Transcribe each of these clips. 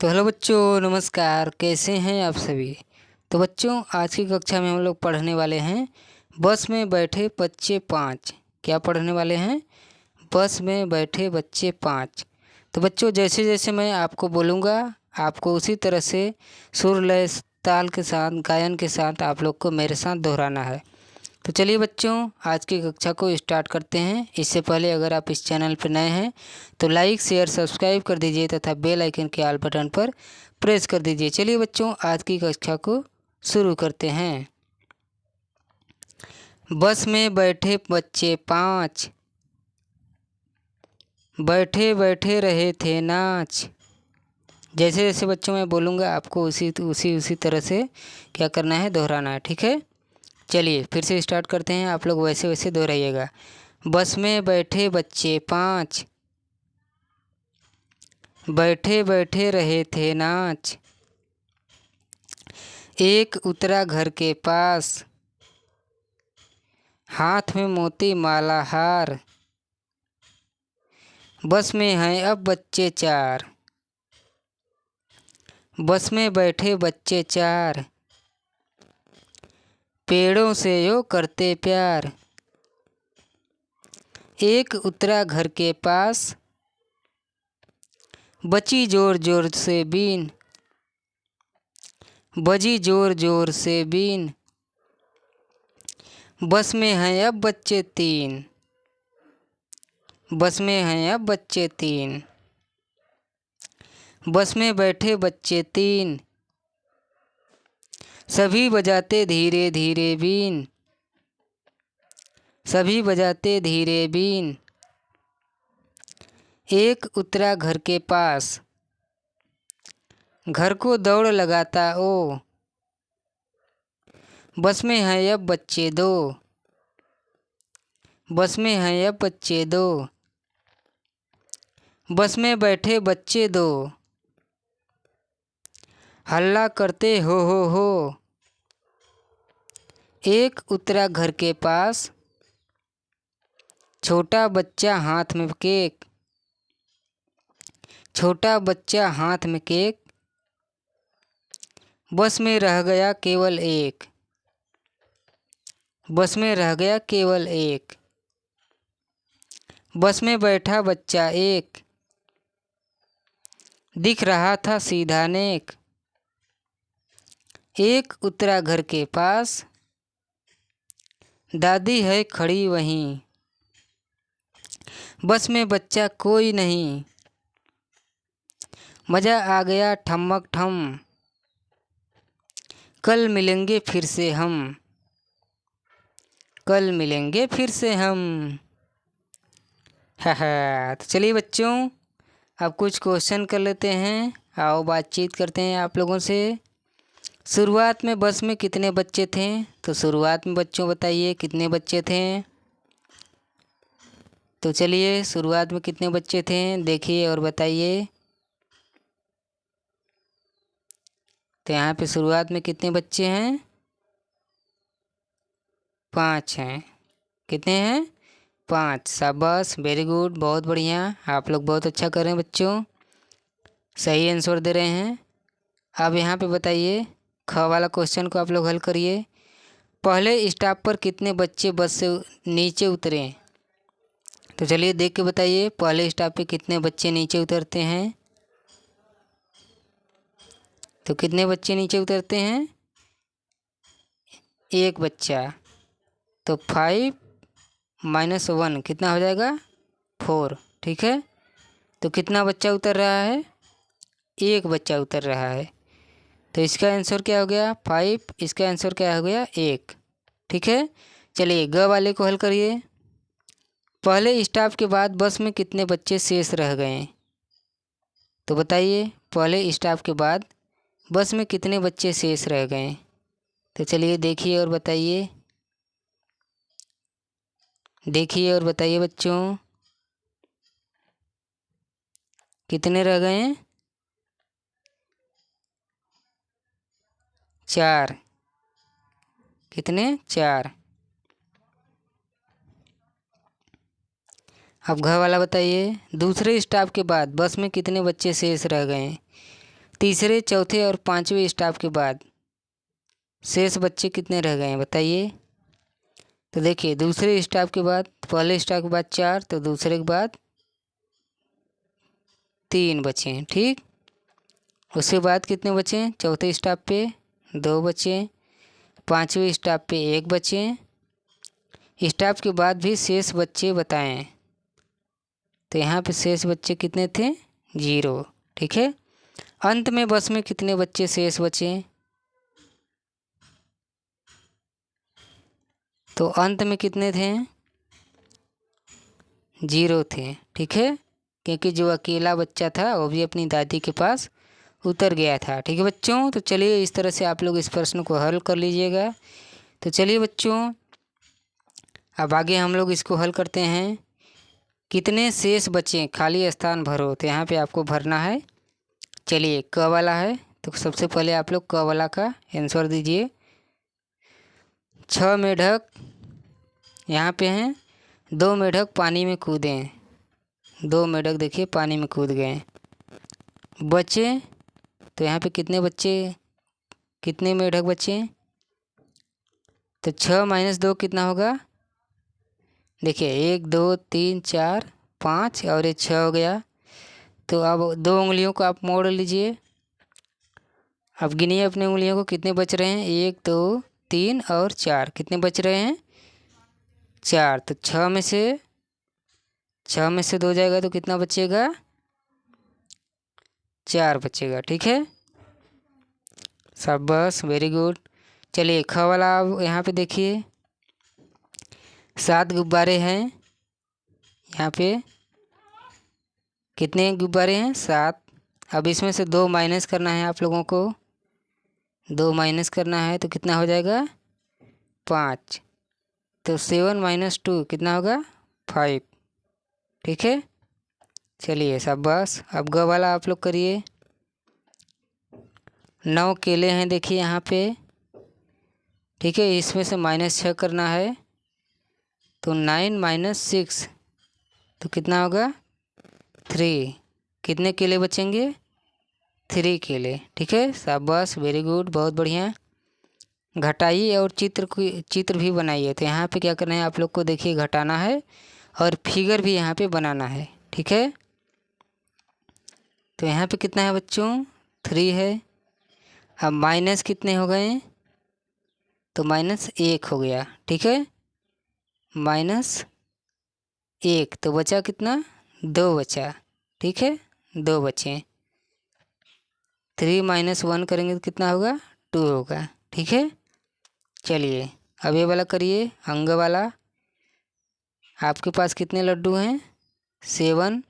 तो हेलो बच्चों, नमस्कार। कैसे हैं आप सभी। तो बच्चों, आज की कक्षा में हम लोग पढ़ने वाले हैं बस में बैठे बच्चे पाँच। क्या पढ़ने वाले हैं? बस में बैठे बच्चे पाँच। तो बच्चों, जैसे जैसे मैं आपको बोलूँगा, आपको उसी तरह से सुर लय ताल के साथ, गायन के साथ आप लोग को मेरे साथ दोहराना है। तो चलिए बच्चों, आज की कक्षा को स्टार्ट करते हैं। इससे पहले अगर आप इस चैनल पर नए हैं तो लाइक शेयर सब्सक्राइब कर दीजिए तथा बेल आइकन के ऑल बटन पर प्रेस कर दीजिए। चलिए बच्चों, आज की कक्षा को शुरू करते हैं। बस में बैठे बच्चे पाँच, बैठे बैठे रहे थे नाच। जैसे जैसे बच्चों मैं बोलूँगा, आपको उसी उसी उसी तरह से क्या करना है, दोहराना है। ठीक है, चलिए फिर से स्टार्ट करते हैं। आप लोग वैसे वैसे दोहराइएगा। बस में बैठे बच्चे पाँच, बैठे बैठे रहे थे नाच। एक उतरा घर के पास, हाथ में मोती माला हार। बस में हैं अब बच्चे चार, बस में बैठे बच्चे चार। पेड़ों से यो करते प्यार। एक उतरा घर के पास, बची जोर जोर से बीन, बजी जोर जोर से बीन। बस में हैं अब बच्चे तीन, बस में हैं अब बच्चे तीन। बस में बैठे बच्चे तीन, सभी बजाते धीरे धीरे बीन, सभी बजाते धीरे बीन। एक उतरा घर के पास, घर को दौड़ लगाता ओ। बस में हैं अब बच्चे दो, बस में हैं अब बच्चे दो। बस में बैठे बच्चे दो, हल्ला करते हो। एक उतरा घर के पास, छोटा बच्चा हाथ में केक, छोटा बच्चा हाथ में केक। बस में रह गया केवल एक, बस में रह गया केवल एक। बस में बैठा बच्चा एक, दिख रहा था सीधा नेक। एक उतरा घर के पास, दादी है खड़ी वहीं। बस में बच्चा कोई नहीं, मज़ा आ गया ठमक ठम। कल मिलेंगे फिर से हम, कल मिलेंगे फिर से हम। तो चलिए बच्चों, अब कुछ क्वेश्चन कर लेते हैं। आओ बातचीत करते हैं आप लोगों से। शुरुआत में बस में कितने बच्चे थे? तो शुरुआत में बच्चों बताइए कितने बच्चे थे। तो चलिए, शुरुआत में कितने बच्चे थे देखिए और बताइए। तो यहाँ पे शुरुआत में कितने बच्चे हैं? पाँच हैं। कितने हैं? पाँच। शाबाश, वेरी गुड, बहुत बढ़िया। आप लोग बहुत अच्छा कर रहे हैं बच्चों, सही आंसर दे रहे हैं। अब यहाँ पे बताइए, ख वाला क्वेश्चन को आप लोग हल करिए। पहले स्टॉप पर कितने बच्चे बस से नीचे उतरे? तो चलिए देख के बताइए, पहले स्टॉप पे कितने बच्चे नीचे उतरते हैं। तो कितने बच्चे नीचे उतरते हैं? एक बच्चा। तो 5 - 1 कितना हो जाएगा? 4। ठीक है, तो कितना बच्चा उतर रहा है? एक बच्चा उतर रहा है। तो इसका आंसर क्या हो गया? 5। इसका आंसर क्या हो गया? 1। ठीक है, चलिए ग वाले को हल करिए। पहले स्टॉप के बाद बस में कितने बच्चे शेष रह गए? तो बताइए, पहले स्टॉप के बाद बस में कितने बच्चे शेष रह गए? तो चलिए देखिए और बताइए, देखिए और बताइए बच्चों, कितने रह गए हैं? 4। कितने? 4। अब घ वाला बताइए, दूसरे स्टॉप के बाद बस में कितने बच्चे शेष रह गए? तीसरे चौथे और पांचवें स्टॉप के बाद शेष बच्चे कितने रह गए हैं बताइए। तो देखिए दूसरे स्टॉप के बाद, पहले स्टॉप के बाद 4, तो दूसरे के बाद 3 बचे हैं। ठीक, उसके बाद कितने बचे हैं, चौथे स्टॉप पे 2 बचे, पांचवें स्टॉप पे 1 बचे, स्टॉप के बाद भी शेष बच्चे बताएं। तो यहाँ पे शेष बच्चे कितने थे, 0। ठीक है, अंत में बस में कितने बच्चे शेष बचे, तो अंत में कितने थे, 0 थे। ठीक है, क्योंकि जो अकेला बच्चा था वो भी अपनी दादी के पास उतर गया था। ठीक है बच्चों, तो चलिए इस तरह से आप लोग इस प्रश्न को हल कर लीजिएगा। तो चलिए बच्चों अब आगे हम लोग इसको हल करते हैं। कितने शेष बचे, खाली स्थान भरो। तो यहाँ पे आपको भरना है। चलिए क वाला है, तो सबसे पहले आप लोग क वाला का आंसर दीजिए। 6 मेढक यहाँ पे हैं, 2 मेढक पानी में कूदे, 2 मेढक देखिए पानी में कूद गए। बचे, तो यहाँ पे कितने बच्चे, कितने मेढक बचे, तो 6 - 2 कितना होगा, देखिए 1 2 3 4 5 और ये 6 हो गया। तो अब 2 उंगलियों को आप मोड़ लीजिए। अब गिनिए अपनी उंगलियों को कितने बच रहे हैं, 1 2 3 और 4, कितने बच रहे हैं, 4। तो 6 में से 2 जाएगा तो कितना बचेगा, 4 बचेगा। ठीक है, शाबाश, वेरी गुड। चलिए ख वाला अब यहाँ पे देखिए 7 गुब्बारे हैं। यहाँ पे कितने गुब्बारे हैं, 7। अब इसमें से 2 माइनस करना है आप लोगों को, 2 माइनस करना है तो कितना हो जाएगा, 5। तो 7 - 2 कितना होगा, 5। ठीक है, चलिए शाबाश। अब ग वाला आप लोग करिए। 9 केले हैं देखिए यहाँ पे। ठीक है, इसमें से -6 करना है, तो 9 - 6 तो कितना होगा, 3। कितने केले बचेंगे, 3 केले। ठीक है, शाबाश, वेरी गुड, बहुत बढ़िया। घटाइए और चित्र भी बनाइए। तो यहाँ पे क्या करना है आप लोग को, देखिए घटाना है और फिगर भी यहाँ पे बनाना है। ठीक है, तो यहाँ पे कितना है बच्चों, 3 है। अब माइनस कितने हो गए, तो -1 हो गया। ठीक है, -1 तो बचा कितना, 2 बचा। ठीक है, 2 बचे। 3 - 1 करेंगे तो कितना होगा, 2 होगा। ठीक है, चलिए अब ये वाला करिए, अंग वाला। आपके पास कितने लड्डू हैं, 7।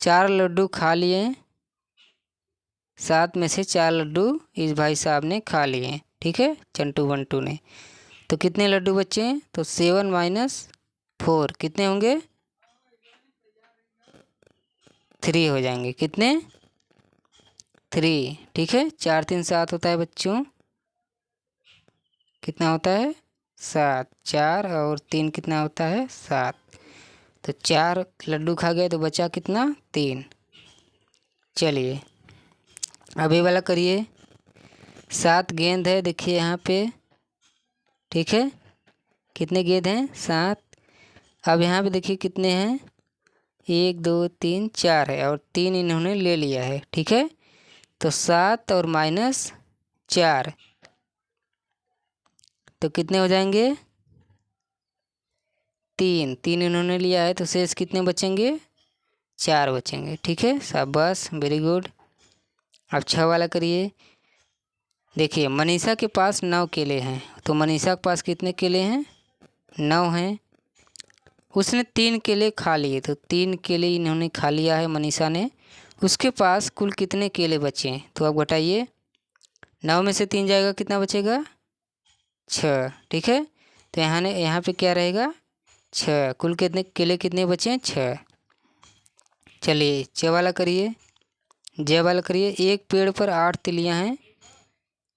4 लड्डू खा लिए, 7 में से 4 लड्डू इस भाई साहब ने खा लिए। ठीक है, चंटू बंटू ने। तो कितने लड्डू बचे हैं, तो 7 - 4 कितने होंगे, 3 हो जाएंगे। कितने, 3। ठीक है, 4 3 7 होता है बच्चों, कितना होता है, 7। 4 और 3 कितना होता है, 7। तो 4 लड्डू खा गए तो बचा कितना, 3। चलिए अब ये वाला करिए। 7 गेंद है देखिए यहाँ पे। ठीक है, कितने गेंद हैं, 7। अब यहाँ पे देखिए कितने हैं, 1 2 3 4 है और 3 इन्होंने ले लिया है। ठीक है, तो 7 और -4 तो कितने हो जाएंगे, 3। 3 इन्होंने लिया है तो शेष कितने बचेंगे, 4 बचेंगे। ठीक है, शाबाश, वेरी गुड। अब 6 वाला करिए। देखिए मनीषा के पास 9 केले हैं, तो मनीषा के पास कितने केले हैं, 9 हैं। उसने 3 केले खा लिए, तो 3 केले इन्होंने खा लिया है मनीषा ने। उसके पास कुल कितने केले बचे, तो आप घटाइए। 9 में से 3 जाएगा, कितना बचेगा, 6। ठीक है, तो यहाँ पे क्या रहेगा, 6। कुल कितने केले कितने बचे हैं, 6। चलिए जय वाला करिए। जय वाला करिए। एक पेड़ पर 8 तिलियाँ हैं,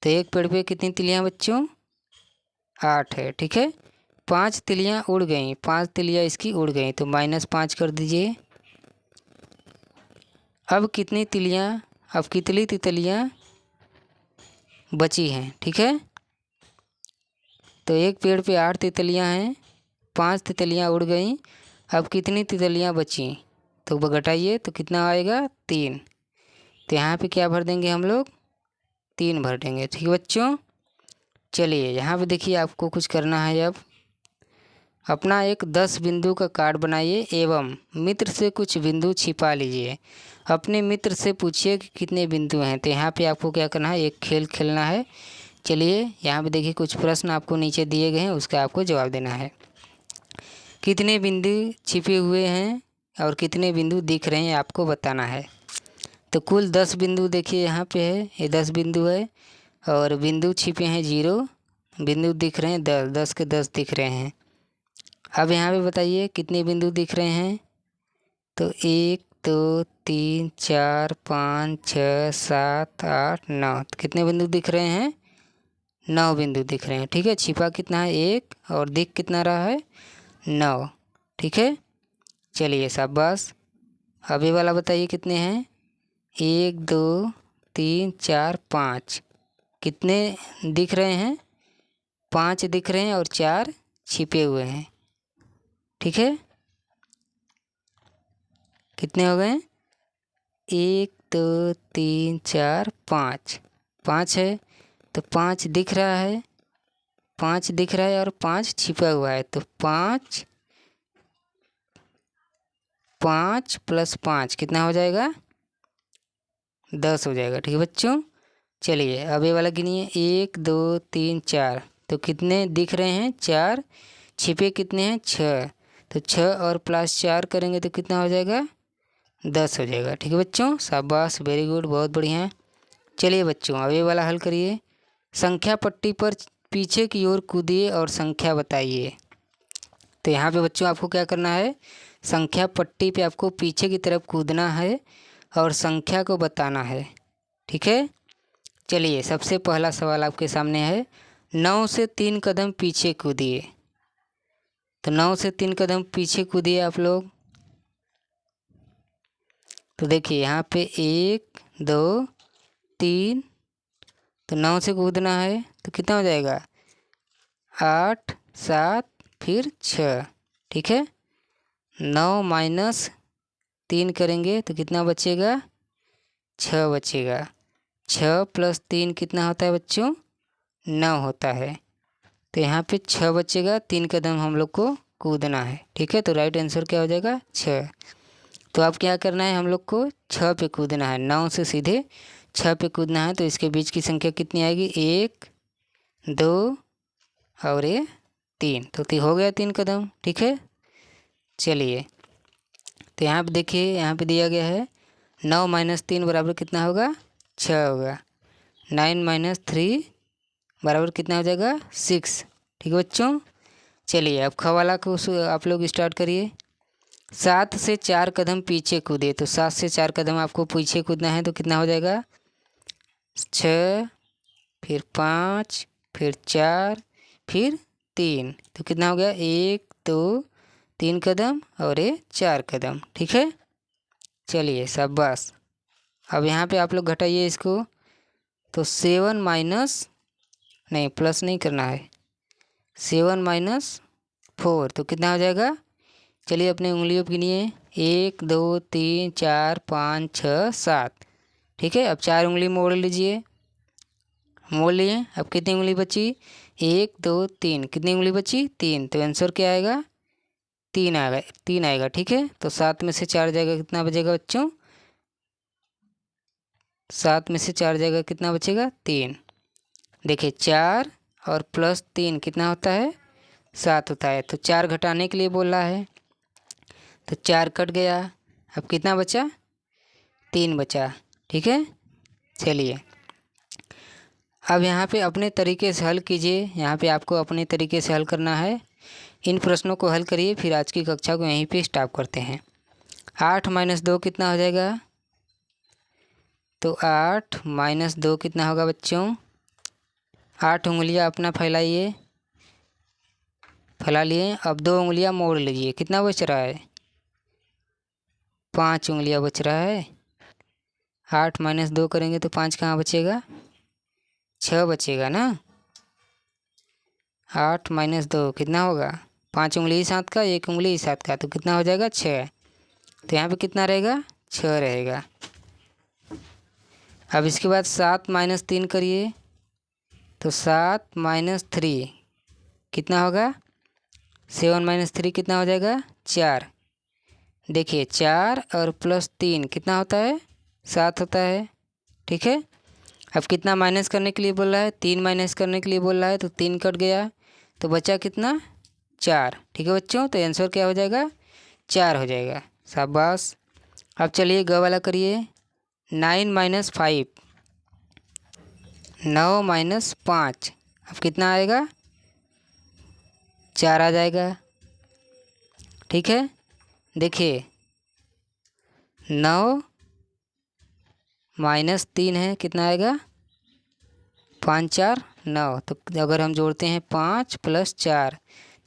तो एक पेड़ पे कितनी तिलियाँ बच्चों, 8 है। ठीक है, 5 तिलियाँ उड़ गई, 5 तिलियाँ इसकी उड़ गई, तो -5 कर दीजिए। अब कितनी तिलियाँ अब कितनी तितलियाँ बची हैं, ठीक है। तो एक पेड़ पे 8 तितलियाँ हैं, 5 तितलियाँ उड़ गईं, अब कितनी तितलियाँ बची, तो घटाइए तो कितना आएगा 3। तो यहाँ पे क्या भर देंगे हम लोग, 3 भर देंगे, ठीक है बच्चों। चलिए यहाँ पे देखिए आपको कुछ करना है। अब अपना एक 10 बिंदु का कार्ड बनाइए एवं मित्र से कुछ बिंदु छिपा लीजिए। अपने मित्र से पूछिए कि कितने बिंदु हैं। तो यहाँ पे आपको क्या करना है, एक खेल खेलना है। चलिए यहाँ पे देखिए कुछ प्रश्न आपको नीचे दिए गए हैं, उसका आपको जवाब देना है। कितने बिंदु छिपे हुए हैं और कितने बिंदु दिख रहे हैं आपको बताना है। तो कुल 10 बिंदु देखिए यहाँ पे है, ये 10 बिंदु है और बिंदु छिपे हैं 0, बिंदु दिख रहे हैं 10, 10 के 10 दिख रहे हैं। अब यहाँ पे बताइए कितने बिंदु दिख रहे हैं। तो 1 2 3 4 5 6 7 8 9, कितने बिंदु दिख रहे हैं, 9 बिंदु दिख रहे हैं, ठीक है। छिपा कितना है 1 और दिख कितना रहा है 9, ठीक है। चलिए शाबाश। अब ये वाला बताइए कितने हैं, 1 2 3 4 5, कितने दिख रहे हैं, 5 दिख रहे हैं और 4 छिपे हुए हैं, ठीक है। कितने हो गए, 1 2 3 4 5, 5 है तो 5 दिख रहा है, 5 दिख रहा है और 5 छिपा हुआ है। तो 5 + 5 कितना हो जाएगा, 10 हो जाएगा, ठीक है बच्चों। चलिए अब ये वाला गिनिए, 1 2 3 4, तो कितने दिख रहे हैं 4, छिपे कितने हैं 6, तो 6 और +4 करेंगे तो कितना हो जाएगा 10 हो जाएगा, ठीक है बच्चों। शाबाश, वेरी गुड, बहुत बढ़िया। चलिए बच्चों अब ये वाला हल करिए। संख्या पट्टी पर पीछे की ओर कूदिए और संख्या बताइए। तो यहाँ पे बच्चों आपको क्या करना है, संख्या पट्टी पे आपको पीछे की तरफ कूदना है और संख्या को बताना है, ठीक है। चलिए सबसे पहला सवाल आपके सामने है, 9 से 3 कदम पीछे कूदिए। तो 9 से 3 कदम पीछे कूदिए आप लोग। तो देखिए यहाँ पे 1 2 3, तो 9 से कूदना है तो कितना हो जाएगा 8 7 फिर 6, ठीक है। 9 - 3 करेंगे तो कितना बचेगा 6 बचेगा। 6 + 3 कितना होता है बच्चों 9 होता है। तो यहाँ पे 6 बचेगा, 3 कदम हम लोग को कूदना है, ठीक है। तो राइट आंसर क्या हो जाएगा 6। तो अब क्या करना है, हम लोग को 6 पे कूदना है, 9 से सीधे 6 पे कूदना है। तो इसके बीच की संख्या कितनी आएगी, 1 2 और ये 3, तो हो गया 3 कदम, ठीक है। चलिए तो यहाँ पे देखिए, यहाँ पे दिया गया है 9 - 3 बराबर कितना होगा 6 होगा। 9 - 3 बराबर कितना हो जाएगा 6, ठीक है बच्चों। चलिए अब ख वाला को आप लोग स्टार्ट करिए। 7 से 4 कदम पीछे कूदे। तो 7 से 4 कदम आपको पीछे कूदना है तो कितना हो जाएगा 6 फिर 5 फिर 4 फिर 3, तो कितना हो गया 1 2 3 कदम और ये 4 कदम, ठीक है। चलिए शाबाश। अब यहाँ पे आप लोग घटाइए इसको। तो 7 माइनस नहीं, प्लस नहीं करना है, 7 - 4 तो कितना हो जाएगा। चलिए अपने उंगलियों पर गिनिए, 1 2 3 4 5 6 7, ठीक है। अब 4 उंगली मोड़ लीजिए, मोड़ लिए। अब कितनी उंगली बची 1 2 3, कितनी उंगली बची 3, तो आंसर क्या आएगा 3 आएगा, 3 आएगा, ठीक है। तो 7 में से 4 जाएगा कितना बचेगा बच्चों, 7 में से 4 जाएगा कितना बचेगा 3। देखिए 4 और +3 कितना होता है 7 होता है। तो 4 घटाने के लिए बोल रहा है, तो 4 कट गया। अब कितना बचा 3 बचा, ठीक है। चलिए अब यहाँ पे अपने तरीके से हल कीजिए। यहाँ पे आपको अपने तरीके से हल करना है। इन प्रश्नों को हल करिए, फिर आज की कक्षा को यहीं पे स्टॉप करते हैं। 8 - 2 कितना हो जाएगा, तो 8 - 2 कितना होगा बच्चों, 8 उंगलियाँ अपना फैलाइए, फैला लिए। अब 2 उंगलियाँ मोड़ लीजिए, कितना बच रहा है 5 उंगलियाँ बच रहा है। 8 माइनस 2 करेंगे तो 5 कहाँ बचेगा, 6 बचेगा ना। 8 माइनस 2 कितना होगा, 5 उंगली इस हाथ का 1 उंगली इस हाथ का, तो कितना हो जाएगा 6। तो यहाँ पे कितना रहेगा, 6 रहेगा। अब इसके बाद 7 माइनस 3 करिए तो 7 माइनस 3 कितना होगा, 7 माइनस 3 कितना हो जाएगा, 4। देखिए 4 और प्लस 3 कितना होता है, 7 होता है। ठीक है, अब कितना माइनस करने के लिए बोल रहा है, 3 माइनस करने के लिए बोल रहा है, तो 3 कट गया तो बचा कितना, 4। ठीक है बच्चों, तो आंसर क्या हो जाएगा, 4 हो जाएगा। शाबाश। अब चलिए ग वाला करिए। 9 माइनस 5, 9 माइनस 5, अब कितना आएगा, 4 आ जाएगा। ठीक है, देखिए 9 माइनस 3 है, कितना आएगा, 5 4 9। तो अगर हम जोड़ते हैं 5 प्लस 4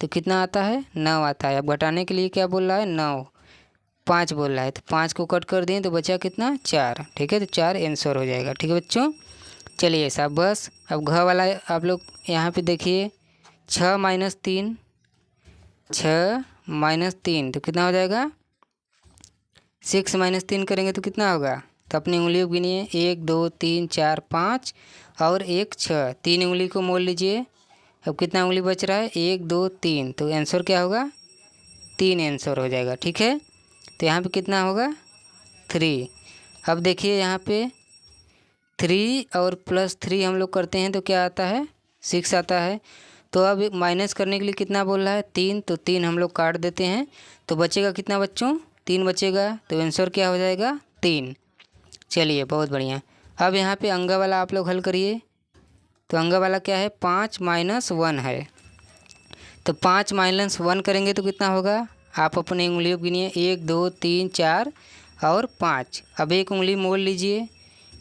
तो कितना आता है, 9 आता है। अब घटाने के लिए क्या बोल रहा है, 9 5 बोल रहा है, तो 5 को कट कर दें तो बचा कितना, 4। ठीक है, तो 4 आंसर हो जाएगा। ठीक है बच्चों, चलिए साहब बस। अब घ वाला आप लोग यहाँ पे देखिए, 6 माइनस 3, 6 माइनस 3 तो कितना हो जाएगा, 6 माइनस 3 करेंगे तो कितना होगा, तो अपनी उंगलियों को गिनिए, 1 2 3 4 5 और 1 6, 3 उंगली को मोड़ लीजिए। अब कितना उंगली बच रहा है, 1 2 3, तो आंसर क्या होगा, 3 आंसर हो जाएगा। ठीक है, तो यहाँ पे कितना होगा, 3। अब देखिए यहाँ पे 3 और प्लस 3 हम लोग करते हैं तो क्या आता है, 6 आता है। तो अब माइनस करने के लिए कितना बोल रहा है, 3, तो 3 हम लोग काट देते हैं तो बचेगा कितना बच्चों, 3 बचेगा। तो आंसर क्या हो जाएगा, 3। चलिए बहुत बढ़िया। अब यहाँ पे अंगा वाला आप लोग हल करिए। तो अंगा वाला क्या है, 5 माइनस 1 है, तो 5 माइनस 1 करेंगे तो कितना होगा, आप अपनी उंगलियों को गिनिए, 1 2 3 4 और 5। अब एक उंगली मोड़ लीजिए,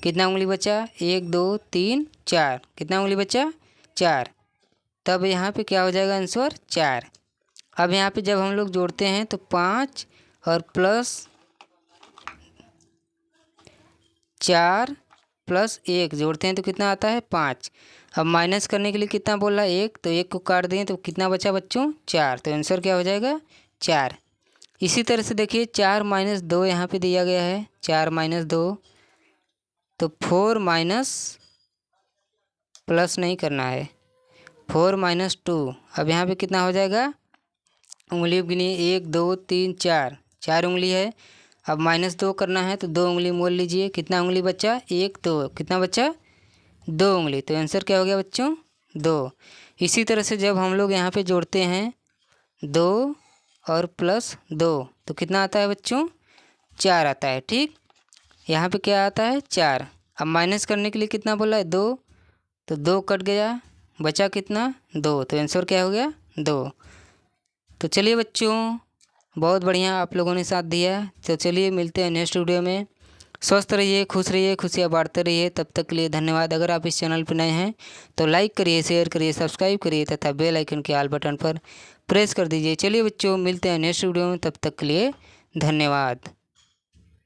कितना उंगली बचा, 1 2 3 4, कितना उंगली बचा, 4। तब यहाँ पे क्या हो जाएगा आंसर, 4। अब यहाँ पे जब हम लोग जोड़ते हैं तो 5 और प्लस 4 प्लस 1 जोड़ते हैं तो कितना आता है, 5। अब माइनस करने के लिए कितना बोल रहा है, 1, तो 1 को काट दें तो कितना बचा बच्चों, 4। तो आंसर क्या हो जाएगा, 4। इसी तरह से देखिए 4 माइनस 2 यहाँ पे दिया गया है, 4 माइनस 2, तो 4 माइनस प्लस नहीं करना है, 4 माइनस 2। अब यहाँ पे कितना हो जाएगा, उंगली गिनिए, 1 2 3 4, 4 उंगली है। अब माइनस 2 करना है तो 2 उंगली मोड़ लीजिए, कितना उंगली बचा, 1 2, कितना बचा, 2 उंगली। तो आंसर क्या हो गया बच्चों, 2। इसी तरह से जब हम लोग यहाँ पे जोड़ते हैं 2 और प्लस 2 तो कितना आता है बच्चों, 4 आता है। ठीक, यहाँ पे क्या आता है, 4। अब माइनस करने के लिए कितना बोला है, 2, तो 2 कट गया, बचा कितना, 2। तो आंसर क्या हो गया, 2। तो चलिए बच्चों, बहुत बढ़िया आप लोगों ने साथ दिया। तो चलिए मिलते हैं नेक्स्ट वीडियो में। स्वस्थ रहिए, खुश रहिए, खुशियाँ बांटते रहिए। तब तक के लिए धन्यवाद। अगर आप इस चैनल पर नए हैं तो लाइक करिए, शेयर करिए, सब्सक्राइब करिए तथा बेल आइकन के ऑल बटन पर प्रेस कर दीजिए। चलिए बच्चों, मिलते हैं नेक्स्ट वीडियो में, तब तक के लिए धन्यवाद।